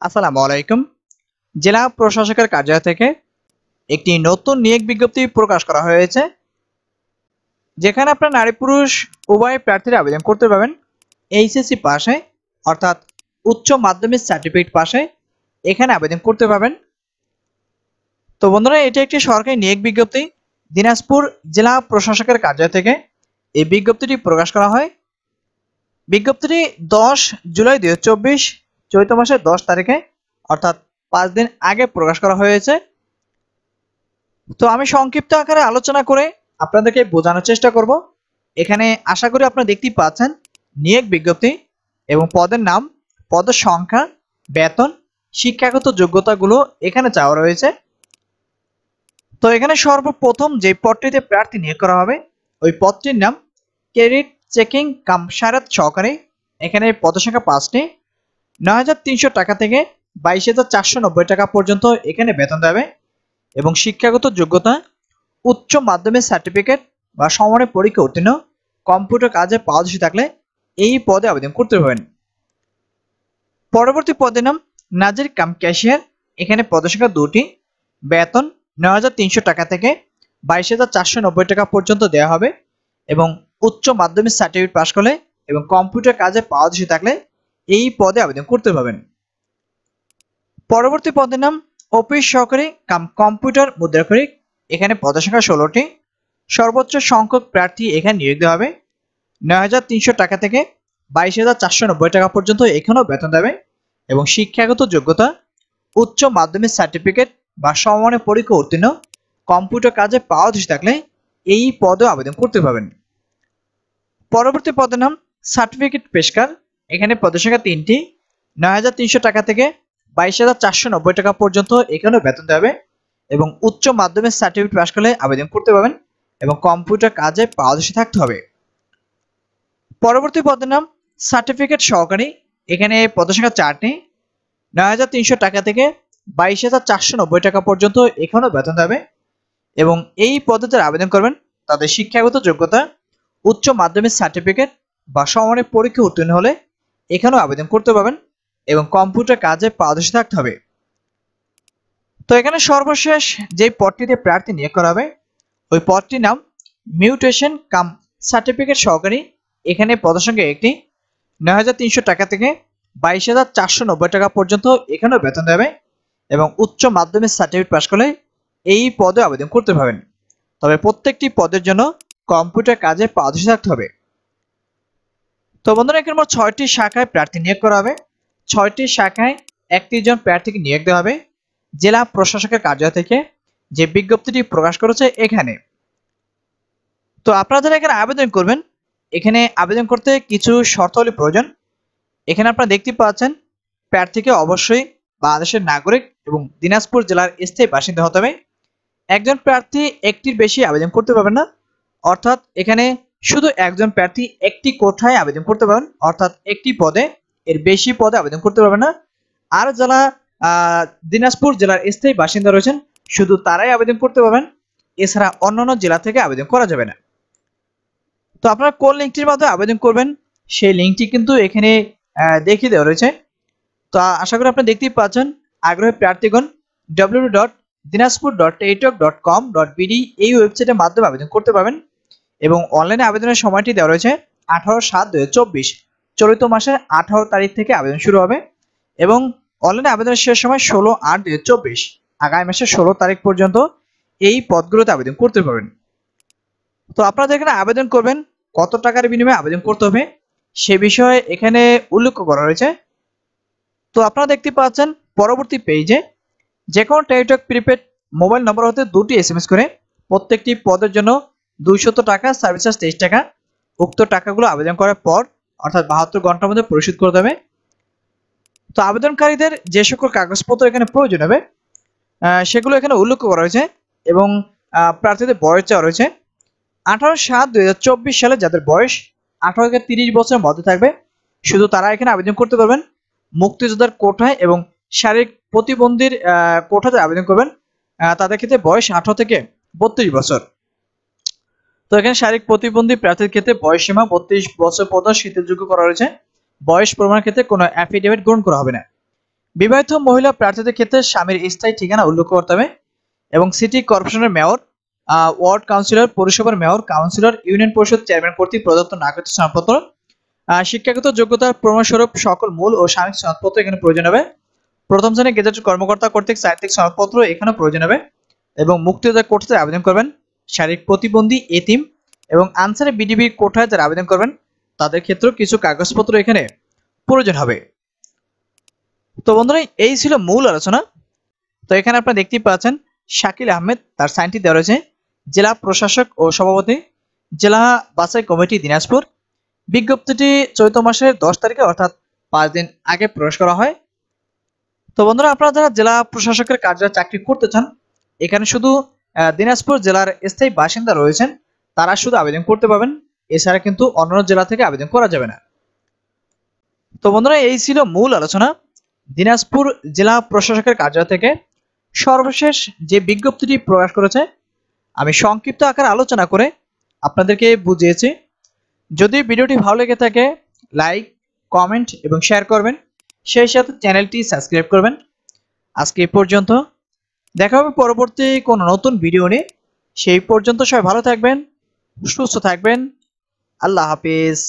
আসসালামু আলাইকুম। জেলা প্রশাসকের কার্যালয় থেকে একটি নতুন নিয়োগ বিজ্ঞপ্তি প্রকাশ করা হয়েছে, যেখানে আপনার নারী পুরুষ উভয় প্রার্থীরা আবেদন করতে পারবেন এইচএসসি পাশে, অর্থাৎ উচ্চ মাধ্যমিক সার্টিফিকেট পাশে এখানে আবেদন করতে পারবেন। তো বন্ধুরা, এটি একটি সরকারি নিয়োগ বিজ্ঞপ্তি। দিনাজপুর জেলা প্রশাসকের কার্যালয় থেকে এই বিজ্ঞপ্তিটি প্রকাশ করা হয়। বিজ্ঞপ্তিটি 10 জুলাই 2024 চৈত্র মাসের 10 তারিখে, অর্থাৎ 5 দিন আগে প্রকাশ করা হয়েছে। তো আমি সংক্ষিপ্ত আকারে আলোচনা করে আপনাদেরকে বোঝানোর চেষ্টা করব। এখানে আশা করি আপনারা দেখতেই পাচ্ছেন নিয়োগ বিজ্ঞপ্তি এবং পদের নাম, পদের সংখ্যা, বেতন, শিক্ষাগত যোগ্যতাগুলো এখানে চাওয়া রয়েছে। তো এখানে সর্বপ্রথম যে পদটিতে প্রার্থী নিয়োগ করা হবে ওই পদটির নাম ক্রেডিট চেকিং কাম সারাত সহকারী। এখানে পদসংখ্যা 5টি। 9,300 টাকা থেকে 22,490 টাকা পর্যন্ত এখানে বেতন দেবে এবং শিক্ষাগত যোগ্যতা উচ্চ মাধ্যমিক সার্টিফিকেট বা সমমানের পরীক্ষা উত্তীর্ণ, কম্পিউটার কাজে পারদর্শী থাকলে এই পদে আবেদন করতে পারবেন। পরবর্তী পদের নাম নাজির কাম ক্যাশিয়ার। এখানে পদসংখ্যা 2টি। বেতন 9,300 টাকা থেকে 22,490 টাকা পর্যন্ত দেওয়া হবে এবং উচ্চ মাধ্যমিক সার্টিফিকেট পাশ করলে এবং কম্পিউটার কাজে পারদর্শী থাকলে এই পদে আবেদন করতে পারবেন। পরবর্তী পদের নাম অফিস সহকারী কাম কম্পিউটার মুদ্রাক্ষরিক। এখানে পদসংখ্যা 16টি। সর্বোচ্চ সংখ্যক প্রার্থী এখানে নিয়োগ দেওয়া হবে। 9,300 টাকা থেকে 22,490 টাকা পর্যন্ত এখানেও বেতন দেবে এবং শিক্ষাগত যোগ্যতা উচ্চ মাধ্যমিক সার্টিফিকেট বা সমমানের পরীক্ষা উত্তীর্ণ, কম্পিউটার কাজে পারদর্শী থাকলে এই পদে আবেদন করতে পারবেন। পরবর্তী পদের নাম সার্টিফিকেট পেশকার। এখানে পদসংখ্যা 3টি। 9,300 টাকা থেকে 22,490 টাকা পর্যন্ত এখানেও বেতন দেবে এবং উচ্চ মাধ্যমিক সার্টিফিকেট পাশ করলে আবেদন করতে পারবেন এবং কম্পিউটার কাজে পারদর্শী থাকতে হবে। পরবর্তী পদের নাম সার্টিফিকেট সহকারী। এখানে পদসংখ্যা 4টি। 9,300 টাকা থেকে 22,490 টাকা পর্যন্ত এখানেও বেতন দেবে এবং এই পদে যারা আবেদন করবেন তাদের শিক্ষাগত যোগ্যতা উচ্চ মাধ্যমিক সার্টিফিকেট বা সমমানের পরীক্ষা উত্তীর্ণ হলে এখানেও আবেদন করতে পারবেন এবং কম্পিউটার কাজে পারদর্শী থাকতে হবে। তো এখানে সর্বশেষ যে পদটিতে প্রার্থী নিয়োগ করা হবে ওই পদটির নাম মিউটেশন কাম সার্টিফিকেট সহকারী। এখানে পদসংখ্যা 1টি। 9,300 টাকা থেকে 22,490 টাকা পর্যন্ত এখানেও বেতন দেবে এবং উচ্চ মাধ্যমিক সার্টিফিকেট পাশ করলে এই পদে আবেদন করতে পারবেন। তবে প্রত্যেকটি পদের জন্য কম্পিউটার কাজে পারদর্শী থাকতে হবে। তো বন্ধুরা, এখানে মোট 6টি শাখায় প্রার্থী নিয়োগ করা হবে। 6টি শাখায় 31 জন প্রার্থীকে নিয়োগ দেওয়া হবে জেলা প্রশাসকের কার্যালয় থেকে, যে বিজ্ঞপ্তিটি প্রকাশ করেছে এখানে। তো আপনারা যারা এখানে আবেদন করবেন, এখানে আবেদন করতে কিছু শর্তাবলী প্রয়োজন। এখানে আপনারা দেখতে পাচ্ছেন প্রার্থীকে অবশ্যই বাংলাদেশের নাগরিক এবং দিনাজপুর জেলার স্থায়ী বাসিন্দা হতে হবে। একজন প্রার্থী একটির বেশি আবেদন করতে পারবেন না, অর্থাৎ এখানে শুধু একজন প্রার্থী একটি কোঠায় আবেদন করতে পারবেন, অর্থাৎ একটি পদে, এর বেশি পদে আবেদন করতে পারবেন না। আর যারা দিনাজপুর জেলার স্থায়ী বাসিন্দা রয়েছেন শুধু তারাই আবেদন করতে পারবেন, এছাড়া অন্যান্য জেলা থেকে আবেদন করা যাবে না। তো আপনারা কোন লিঙ্কটির মাধ্যমে আবেদন করবেন সেই লিঙ্কটি কিন্তু এখানে দেখিয়ে দেওয়া রয়েছে। তো আশা করি আপনারা দেখতেই পাচ্ছেন। আগ্রহী প্রার্থীগণ www.dinazpur.টেলিটক.com.bd এই ওয়েবসাইটের মাধ্যমে আবেদন করতে পারবেন এবং অনলাইনে আবেদনের সময়টি দেওয়া রয়েছে 18/7/2024, চলিত মাসের 18 তারিখ থেকে আবেদন শুরু হবে এবং অনলাইনে আবেদনের শেষ সময় 16/8/2024, আগামী মাসের 16 তারিখ পর্যন্ত এই পদগুলোতে আবেদন করতে পারবেন। তো আপনারা যেখানে আবেদন করবেন কত টাকার বিনিময়ে আবেদন করতে হবে সে বিষয়ে এখানে উল্লেখ করা রয়েছে। তো আপনারা দেখতে পাচ্ছেন পরবর্তী পেজে যে কোনো টেলিটক প্রিপেড মোবাইল নম্বর হতে 2টি SMS করে প্রত্যেকটি পদের জন্য 200 টাকা, সার্ভিস চার্জ 23 টাকা। উক্ত টাকাগুলো আবেদন করার পর অর্থাৎ 72 ঘন্টার মধ্যে পরিশোধ করতে হবে। তো আবেদনকারীদের যে সকল কাগজপত্র এখানে প্রয়োজন হবে সেগুলো এখানে উল্লেখ করা রয়েছে এবং প্রার্থীদের বয়স চাওয়া রয়েছে। 18/7/2024 সালে যাদের বয়স 18 থেকে 30 বছরের মধ্যে থাকবে শুধু তারা এখানে আবেদন করতে পারবেন। মুক্তিযোদ্ধার কোটায় এবং শারীরিক প্রতিবন্ধীর কোটাতে আবেদন করবেন তাদের ক্ষেত্রে বয়স 18 থেকে 32 বছর। তো এখানে শারীরিক প্রতিবন্ধী প্রার্থীর ক্ষেত্রে বয়স সীমা 32 বছর পর্যন্ত শিথিলযোগ্য করা রয়েছে। বয়স প্রমাণের ক্ষেত্রে কোনো অ্যাফিডেভিট গ্রহণ করা হবে না। বিবাহিত মহিলা প্রার্থীদের ক্ষেত্রে স্বামীর স্থায়ী ঠিকানা উল্লেখ করতে হবে এবং সিটি কর্পোরেশনের মেয়র, ওয়ার্ড কাউন্সিলর, পৌরসভার মেয়র, কাউন্সিলর, ইউনিয়ন পরিষদ চেয়ারম্যান কর্তৃক প্রদত্ত নাগরিক সনদপত্র, শিক্ষাগত যোগ্যতার প্রমাণস্বরূপ সকল মূল ও সাময়িক সনদপত্র এখানে প্রয়োজন হবে। প্রথম শ্রেণীর গেজেটেড কর্মকর্তা কর্তৃক সাহিত্যিক সনদপত্র এখানে প্রয়োজন হবে এবং মুক্তিযোদ্ধা কোটায় আবেদন করবেন, শারীরিক প্রতিবন্ধী, এতিম এবং আনসারে বিডিবি কোটায় যারা আবেদন করবেন তাদের ক্ষেত্রেও কিছু কাগজপত্র এখানে প্রয়োজন হবে। তো বন্ধুরা এই ছিল মূল আলোচনা। তো এখানে আপনারা দেখতেই পাচ্ছেন শাকিল আহমেদ তার সাইনটি দেওয়া রয়েছে, জেলা প্রশাসক ও সভাপতি, জেলা বাছাই কমিটি দিনাজপুর। বিজ্ঞপ্তিটি চৈত্র মাসের 10 তারিখে অর্থাৎ 5 দিন আগে প্রকাশ করা হয়। তো বন্ধুরা আপনারা যারা জেলা প্রশাসকের কার্যালয়ে চাকরি করতে চান, এখানে শুধু দিনাজপুর জেলার স্থায়ী বাসিন্দা রয়েছেন তারা শুধু আবেদন করতে পারবেন, এছাড়া কিন্তু অন্যান্য জেলা থেকে আবেদন করা যাবে না। তো বন্ধুরা এই ছিল মূল আলোচনা দিনাজপুর জেলা প্রশাসকের কার্যালয় থেকে সর্বশেষ যে বিজ্ঞপ্তিটি প্রকাশ করেছে। আমি সংক্ষিপ্ত আকারে আলোচনা করে আপনাদেরকে বুঝিয়েছি। যদি ভিডিওটি ভালো লেগে থাকে লাইক, কমেন্ট এবং শেয়ার করবেন, সেই সাথে চ্যানেলটি সাবস্ক্রাইব করবেন। আজকে এই পর্যন্ত, দেখা হবে পরবর্তী কোনো নতুন ভিডিও নিয়ে। সেই পর্যন্ত সবাই ভালো থাকবেন, সুস্থ থাকবেন। আল্লাহ হাফিজ।